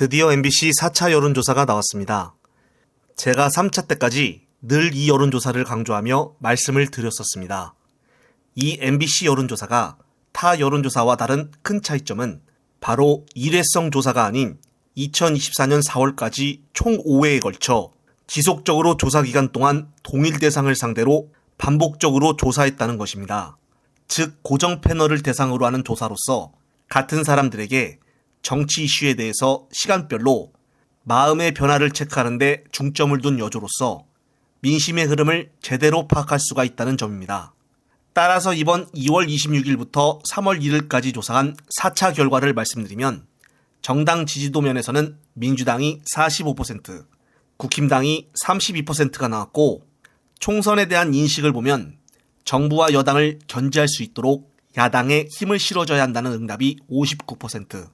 드디어 MBC 4차 여론조사가 나왔습니다. 제가 3차 때까지 늘 이 여론조사를 강조하며 말씀을 드렸었습니다. 이 MBC 여론조사가 타 여론조사와 다른 큰 차이점은 바로 일회성 조사가 아닌 2024년 4월까지 총 5회에 걸쳐 지속적으로 조사 기간 동안 동일 대상을 상대로 반복적으로 조사했다는 것입니다. 즉 고정 패널을 대상으로 하는 조사로서 같은 사람들에게 정치 이슈에 대해서 시간별로 마음의 변화를 체크하는 데 중점을 둔 여조로서 민심의 흐름을 제대로 파악할 수가 있다는 점입니다. 따라서 이번 2월 26일부터 3월 1일까지 조사한 4차 결과를 말씀드리면 정당 지지도 면에서는 민주당이 45%, 국힘당이 32%가 나왔고 총선에 대한 인식을 보면 정부와 여당을 견제할 수 있도록 야당에 힘을 실어줘야 한다는 응답이 59%,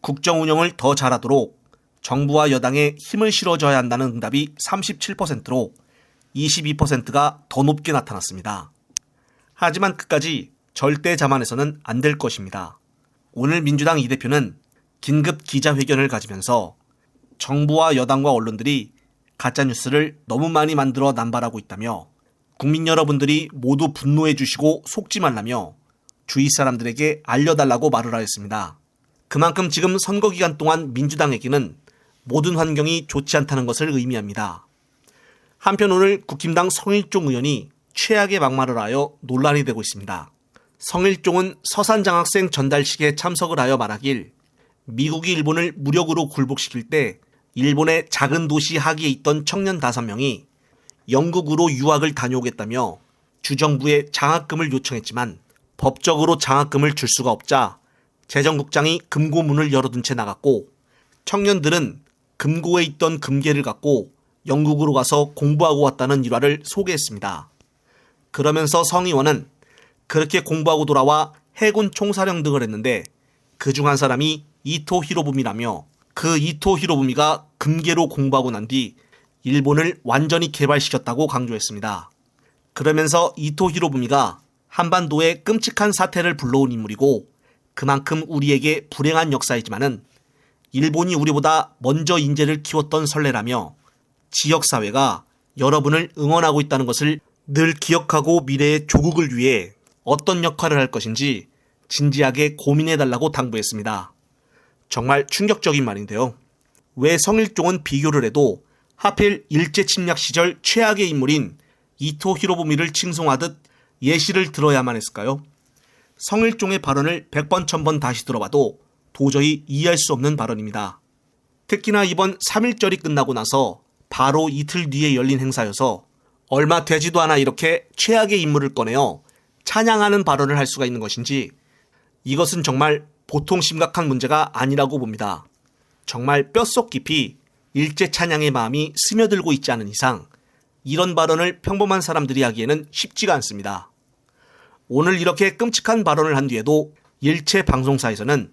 국정 운영을 더 잘하도록 정부와 여당에 힘을 실어줘야 한다는 응답이 37%로 22%가 더 높게 나타났습니다. 하지만 끝까지 절대 자만해서는 안 될 것입니다. 오늘 민주당 이 대표는 긴급 기자회견을 가지면서 정부와 여당과 언론들이 가짜뉴스를 너무 많이 만들어 남발하고 있다며 국민 여러분들이 모두 분노해 주시고 속지 말라며 주위 사람들에게 알려달라고 말을 하였습니다. 그만큼 지금 선거 기간 동안 민주당에게는 모든 환경이 좋지 않다는 것을 의미합니다. 한편 오늘 국힘당 성일종 의원이 최악의 막말을 하여 논란이 되고 있습니다. 성일종은 서산 장학생 전달식에 참석을 하여 말하길 미국이 일본을 무력으로 굴복시킬 때 일본의 작은 도시 하기에 있던 청년 5명이 영국으로 유학을 다녀오겠다며 주정부에 장학금을 요청했지만 법적으로 장학금을 줄 수가 없자 재정국장이 금고문을 열어둔 채 나갔고 청년들은 금고에 있던 금괴를 갖고 영국으로 가서 공부하고 왔다는 일화를 소개했습니다. 그러면서 성 의원은 그렇게 공부하고 돌아와 해군 총사령 등을 했는데 그중 한 사람이 이토 히로부미라며 그 이토 히로부미가 금괴로 공부하고 난 뒤 일본을 완전히 개발시켰다고 강조했습니다. 그러면서 이토 히로부미가 한반도에 끔찍한 사태를 불러온 인물이고 그만큼 우리에게 불행한 역사이지만은 일본이 우리보다 먼저 인재를 키웠던 선례라며 지역사회가 여러분을 응원하고 있다는 것을 늘 기억하고 미래의 조국을 위해 어떤 역할을 할 것인지 진지하게 고민해달라고 당부했습니다. 정말 충격적인 말인데요. 왜 성일종은 비교를 해도 하필 일제침략 시절 최악의 인물인 이토 히로부미를 칭송하듯 예시를 들어야만 했을까요? 성일종의 발언을 100번 1000번 다시 들어봐도 도저히 이해할 수 없는 발언입니다. 특히나 이번 3.1절이 끝나고 나서 바로 이틀 뒤에 열린 행사여서 얼마 되지도 않아 이렇게 최악의 인물을 꺼내어 찬양하는 발언을 할 수가 있는 것인지 이것은 정말 보통 심각한 문제가 아니라고 봅니다. 정말 뼛속 깊이 일제 찬양의 마음이 스며들고 있지 않은 이상 이런 발언을 평범한 사람들이 하기에는 쉽지가 않습니다. 오늘 이렇게 끔찍한 발언을 한 뒤에도 일체 방송사에서는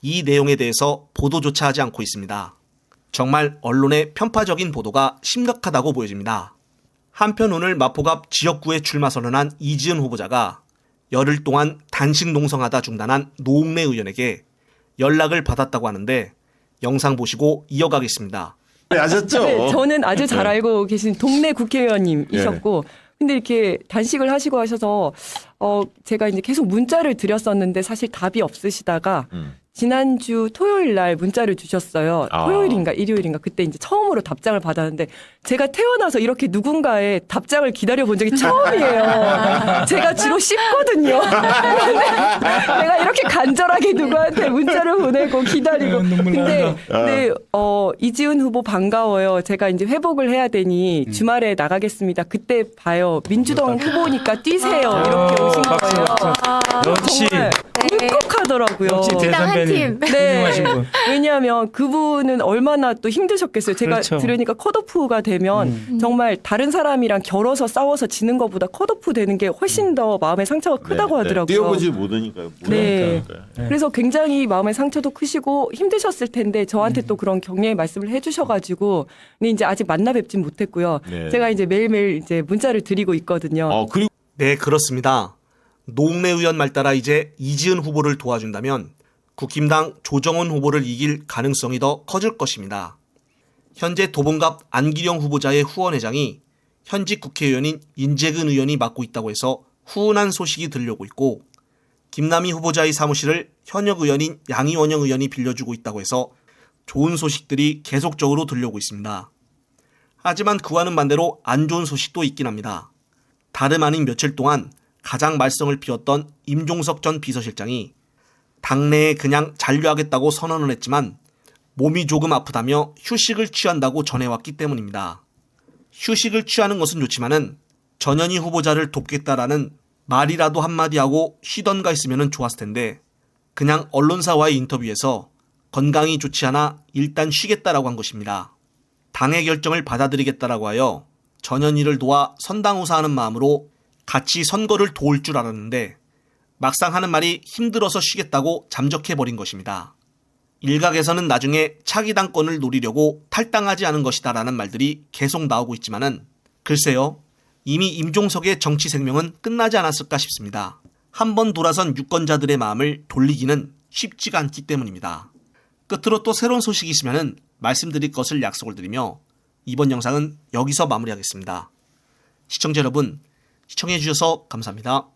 이 내용에 대해서 보도조차 하지 않고 있습니다. 정말 언론의 편파적인 보도가 심각하다고 보여집니다. 한편 오늘 마포갑 지역구에 출마 선언한 이지은 후보자가 열흘 동안 단식 농성하다 중단한 노웅래 의원에게 연락을 받았다고 하는데 영상 보시고 이어가겠습니다. 아셨죠? 네, 저는 아주 잘 알고 계신 동네 국회의원님이셨고 근데 이렇게 단식을 하시고 하셔서 제가 이제 계속 문자를 드렸었는데 사실 답이 없으시다가 지난주 토요일 날 문자를 주셨어요. 토요일인가 일요일인가 그때 이제 처음으로 답장을 받았는데 제가 태어나서 이렇게 누군가의 답장을 기다려 본 적이 처음이에요. 제가 주로 씹거든요. 내가 이렇게 간절하게 누구한테 문자를 보내고 기다리고. 근데 이지은 후보 반가워요. 제가 이제 회복을 해야 되니 주말에 나가겠습니다. 그때 봐요. 민주당 후보니까 뛰세요. 이렇게 오신 거예요. 역시 정말 울컥하더라고요. 역시 대선배님 훌륭하신 분. 왜냐하면 그분은 얼마나 또 힘드셨겠어요. 제가 그렇죠. 들으니까 컷오프가 되면 정말 다른 사람이랑 겨뤄서 싸워서 지는 것보다 컷오프 되는 게 훨씬 더 마음의 상처가 크다고 하더라고요. 뛰어보지 못하니까요. 네. 그래서 굉장히 마음의 상처도 크시고 힘드셨을 텐데 저한테 또 그런 격려의 말씀을 해주셔가지고 근데 이제 아직 만나 뵙진 못했고요. 네. 제가 이제 매일매일 이제 문자를 드리고 있거든요. 그리고 네, 그렇습니다. 노웅래 의원 말 따라 이제 이지은 후보를 도와준다면 국힘당 조정훈 후보를 이길 가능성이 더 커질 것입니다. 현재 도봉갑 안기령 후보자의 후원회장이 현직 국회의원인 인재근 의원이 맡고 있다고 해서 후운한 소식이 들려오고 있고, 김남희 후보자의 사무실을 현역 의원인 양이원영 의원이 빌려주고 있다고 해서 좋은 소식들이 계속적으로 들려오고 있습니다. 하지만 그와는 반대로 안 좋은 소식도 있긴 합니다. 다름 아닌 며칠 동안 가장 말썽을 피웠던 임종석 전 비서실장이 당내에 그냥 잔류하겠다고 선언을 했지만 몸이 조금 아프다며 휴식을 취한다고 전해왔기 때문입니다. 휴식을 취하는 것은 좋지만은 전현희 후보자를 돕겠다라는 말이라도 한마디 하고 쉬던가 했으면 좋았을 텐데 그냥 언론사와의 인터뷰에서 건강이 좋지 않아 일단 쉬겠다라고 한 것입니다. 당의 결정을 받아들이겠다라고 하여 전현희를 도와 선당우사하는 마음으로 같이 선거를 도울 줄 알았는데 막상 하는 말이 힘들어서 쉬겠다고 잠적해버린 것입니다. 일각에서는 나중에 차기 당권을 노리려고 탈당하지 않은 것이다라는 말들이 계속 나오고 있지만은 글쎄요, 이미 임종석의 정치 생명은 끝나지 않았을까 싶습니다. 한번 돌아선 유권자들의 마음을 돌리기는 쉽지가 않기 때문입니다. 끝으로 또 새로운 소식이 있으면 말씀드릴 것을 약속을 드리며 이번 영상은 여기서 마무리하겠습니다. 시청자 여러분, 시청해 주셔서 감사합니다.